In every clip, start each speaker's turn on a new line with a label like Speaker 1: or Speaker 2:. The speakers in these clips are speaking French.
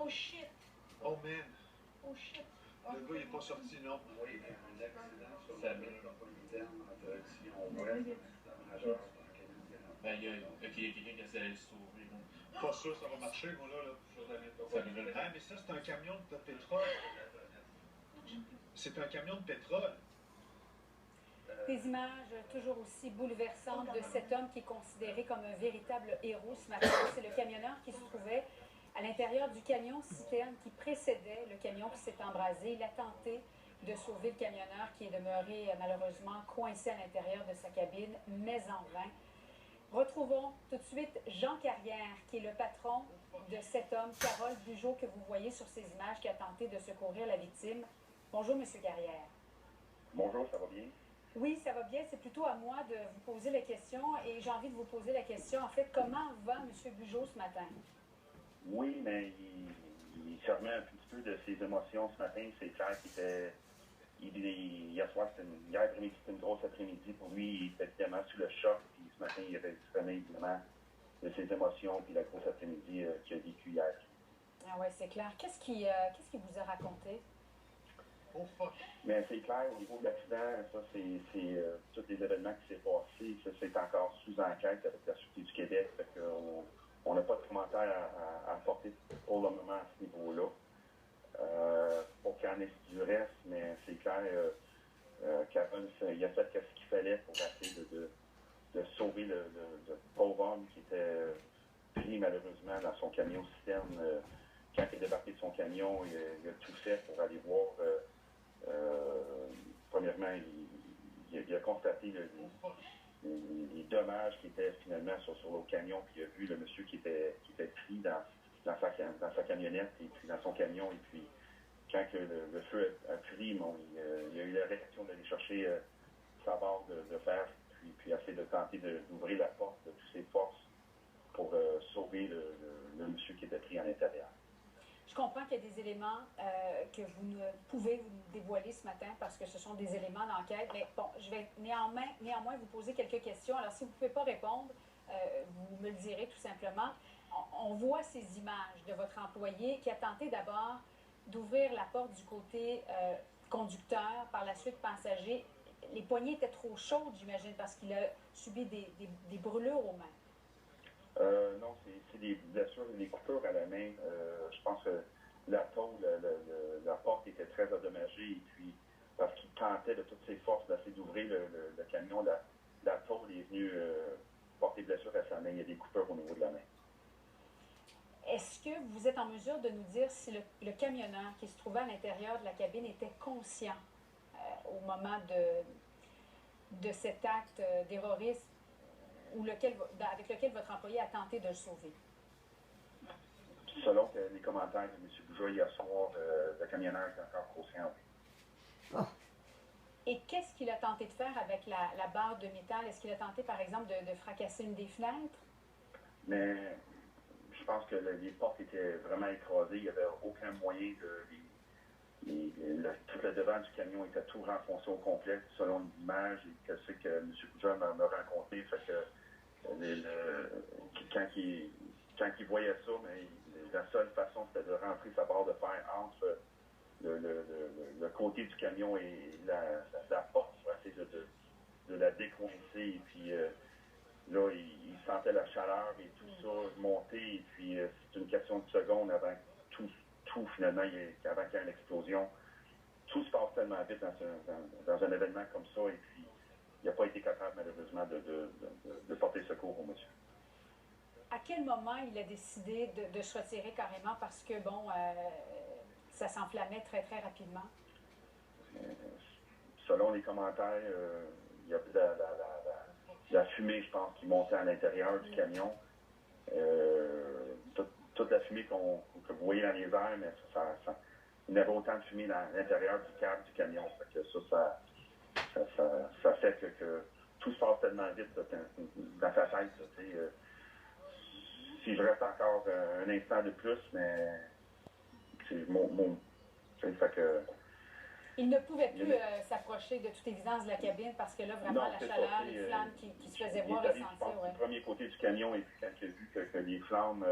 Speaker 1: Oh shit!
Speaker 2: Oh man!
Speaker 1: Oh shit!
Speaker 2: Le gars, il n'est pas sorti, non?
Speaker 3: Oui, un accident sur la métropolitaine en direction ouest, accident majeur sur un camion qui est rentré.
Speaker 4: Ben, il y a quelqu'un qui essaie d'aller se sauver. Là.
Speaker 2: Pas sûr, ça va marcher, moi, là. Sur la métropolitaine. Ah, mais ça, c'est un camion de pétrole. C'est un camion de pétrole.
Speaker 1: Des images toujours aussi bouleversantes de cet homme qui est considéré comme un véritable héros ce matin. C'est le camionneur qui se trouvait à l'intérieur du camion citerne qui précédait le camion qui s'est embrasé. Il a tenté de sauver le camionneur qui est demeuré malheureusement coincé à l'intérieur de sa cabine, mais en vain. Retrouvons tout de suite Jean Carrière, qui est le patron de cet homme, Carole Bugeaud, que vous voyez sur ces images, qui a tenté de secourir la victime. Bonjour, Monsieur Carrière.
Speaker 5: Bonjour, ça va bien?
Speaker 1: Oui, ça va bien. C'est plutôt à moi de vous poser la question et j'ai envie de vous poser la question. En fait, comment va M. Bugeaud ce matin?
Speaker 5: Oui, mais il se remet un petit peu de ses émotions ce matin. C'est clair qu'il était... hier soir, hier après-midi, c'était une grosse après-midi. Pour lui, il était évidemment sous le choc. Puis ce matin, il se remet évidemment de ses émotions puis la grosse après-midi qu'il a vécu hier.
Speaker 1: Ah ouais, c'est clair. Qu'est-ce qu'il vous a raconté?
Speaker 2: Oh fuck!
Speaker 5: Mais c'est clair, au niveau de l'accident, ça, c'est tous les événements qui s'est passé. Ça, c'est encore sous enquête avec la Sûreté du Québec. Fait on n'a pas de commentaires à apporter pour le moment à ce niveau-là. Pour qu'il y en ait du reste, mais c'est clair qu'Aaron, il a fait ce qu'il fallait pour essayer de sauver le pauvre homme qui était pris malheureusement dans son camion citerne. Quand il est débarqué de son camion, il a tout fait pour aller voir. Premièrement, il a constaté les dommages qui étaient finalement sur le camion, puis il a vu le monsieur qui était pris dans sa camionnette et puis dans son camion. Et puis, quand que le feu a pris, bon, il a eu la réaction d'aller chercher sa barre de fer, puis essayer de tenter d'ouvrir la porte de toutes ses forces pour sauver le monsieur qui était pris à l'intérieur.
Speaker 1: Je comprends qu'il y a des éléments que vous ne pouvez vous dévoiler ce matin parce que ce sont des éléments d'enquête. Mais bon, je vais néanmoins vous poser quelques questions. Alors, si vous ne pouvez pas répondre, vous me le direz tout simplement. On voit ces images de votre employé qui a tenté d'abord d'ouvrir la porte du côté conducteur, par la suite passager. Les poignées étaient trop chaudes, j'imagine, parce qu'il a subi des brûlures aux mains.
Speaker 5: Non, c'est des blessures, des coupures à la main. Je pense que la porte était très endommagée et puis parce qu'il tentait de toutes ses forces d'essayer d'ouvrir le camion, la tôle est venue porter blessure à sa main. Il y a des coupures au niveau de la main.
Speaker 1: Est-ce que vous êtes en mesure de nous dire si le camionneur qui se trouvait à l'intérieur de la cabine était conscient au moment de cet acte terroriste avec lequel votre employé a tenté de le sauver?
Speaker 5: Selon les commentaires de M. Bugeaud hier soir, le camionneur est encore conscient.
Speaker 1: Oh. Et qu'est-ce qu'il a tenté de faire avec la barre de métal? Est-ce qu'il a tenté, par exemple, de fracasser une des fenêtres?
Speaker 5: Mais je pense que les portes étaient vraiment écrasées. Il n'y avait aucun moyen tout le devant du camion était tout renfoncé au complet, selon l'image et que c'est que M. Bugeaud m'a raconté. Fait que quand il voyait ça, mais la seule façon, c'était de rentrer sa barre de fer entre le côté du camion et la porte pour essayer de la décoincer. Et puis là, il sentait la chaleur et tout ça monter. Et puis c'est une question de secondes avant tout finalement, avant qu'il y ait une explosion. Tout se passe tellement vite dans un événement comme ça. Et puis, il n'a pas été capable, malheureusement, de porter secours au monsieur.
Speaker 1: À quel moment il a décidé de se retirer carrément parce que, bon, ça s'enflammait très, très rapidement?
Speaker 5: Selon les commentaires, il y a la fumée, je pense, qui montait à l'intérieur du camion. Toute la fumée que vous voyez dans les airs, mais il y avait autant de fumée dans l'intérieur du câble du camion. Fait que ça fait que tout se passe tellement vite dans sa tête. Si je reste encore un instant de plus, mais c'est fait que...
Speaker 1: Il ne pouvait plus s'approcher de toute évidence de la cabine parce que là, vraiment, la chaleur, les flammes qui se faisaient voir et sentir.
Speaker 5: Du premier côté du camion, et puis quand il a vu que les flammes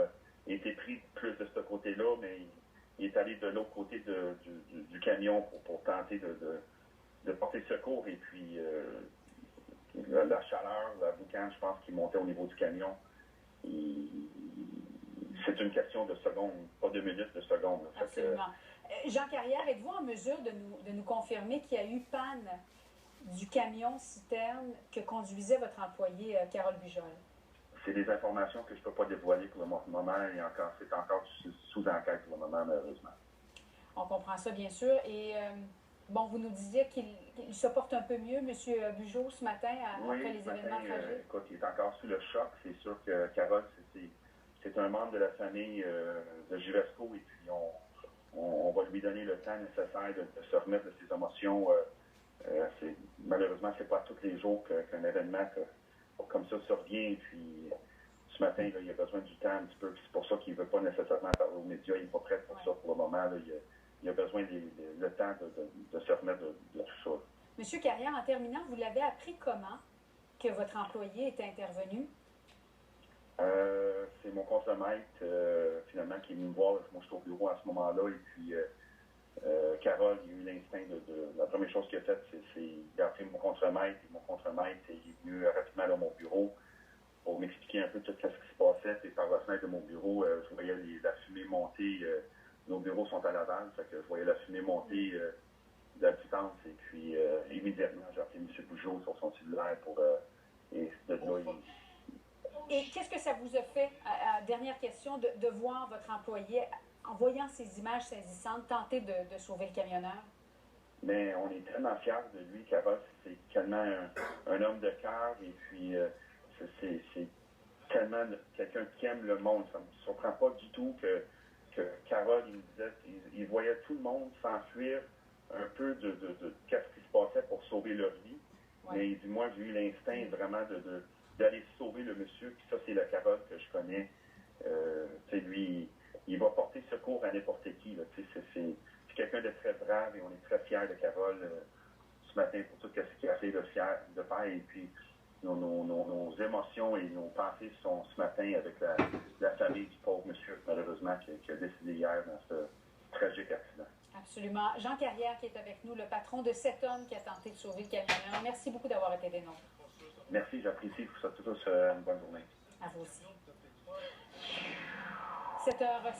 Speaker 5: étaient prises plus de ce côté-là, mais il est allé de l'autre côté du camion pour tenter de porter secours. Et puis, la chaleur, la boucane, je pense, qui montait au niveau du camion. C'est une question de secondes, pas de minutes, de secondes.
Speaker 1: Absolument. Jean Carrière, êtes-vous en mesure de nous confirmer qu'il y a eu panne du camion citerne que conduisait votre employée Carole Bujold?
Speaker 5: C'est des informations que je ne peux pas dévoiler pour le moment et c'est encore sous enquête pour le moment, malheureusement.
Speaker 1: On comprend ça, bien sûr. Et bon, vous nous disiez qu'il se porte un peu mieux, M. Bugeaud, ce matin, après les événements tragiques.
Speaker 5: Écoute, il est encore sous le choc. C'est sûr que Carole, c'est un membre de la famille de Juvesco et puis on va lui donner le temps nécessaire de se remettre de ses émotions. Malheureusement, c'est pas tous les jours qu'un événement comme ça survient. Et puis, ce matin, là, il a besoin du temps un petit peu. C'est pour ça qu'il ne veut pas nécessairement parler aux médias. Il n'est pas prêt pour ça pour le moment. Là, il a besoin le temps de se remettre de tout ça.
Speaker 1: Monsieur Carrière, en terminant, vous l'avez appris comment que votre employé était intervenu?
Speaker 5: C'est mon contremaître, finalement, qui est venu me voir. Moi, je suis au bureau à ce moment-là. Et puis, Carole, il a eu l'instinct la première chose qu'il a faite, c'est d'appeler mon contremaître. Et mon contremaître est venu rapidement dans mon bureau pour m'expliquer un peu tout ce qui se passait. Et par la fenêtre de mon bureau, je voyais la fumée monter. Nos bureaux sont à Laval, fait que je voyais la fumée monter de la distance. Et puis, immédiatement, j'ai appelé M. Bugeaud sur son cellulaire et de là,
Speaker 1: Et qu'est-ce que ça vous a fait, dernière question, de voir votre employé, en voyant ces images saisissantes, tenter de sauver le camionneur?
Speaker 5: Mais on est tellement fiers de lui, Carole. C'est tellement un homme de cœur. Et puis, c'est tellement quelqu'un qui aime le monde. Ça ne me surprend pas du tout que Carole, il me disait, il voyait tout le monde s'enfuir un peu de qu'est-ce qui se passait pour sauver leur vie. Ouais. Mais il dit, moi, j'ai eu l'instinct vraiment d'aller sauver le monsieur. Puis ça, c'est la Carole que je connais. Lui, il va porter secours à n'importe qui. C'est quelqu'un de très brave et on est très fiers de Carole ce matin pour tout ce qu'il a fait de faire. Et puis, nos émotions et nos pensées sont ce matin avec la famille du pauvre monsieur, malheureusement, qui a décédé hier dans ce tragique accident.
Speaker 1: Absolument. Jean Carrière qui est avec nous, le patron de cet homme qui a tenté de sauver le camionneur. Merci beaucoup d'avoir été des nôtres.
Speaker 5: Merci, j'apprécie. Pour ça, tous une bonne journée.
Speaker 1: À vous aussi. 7h06.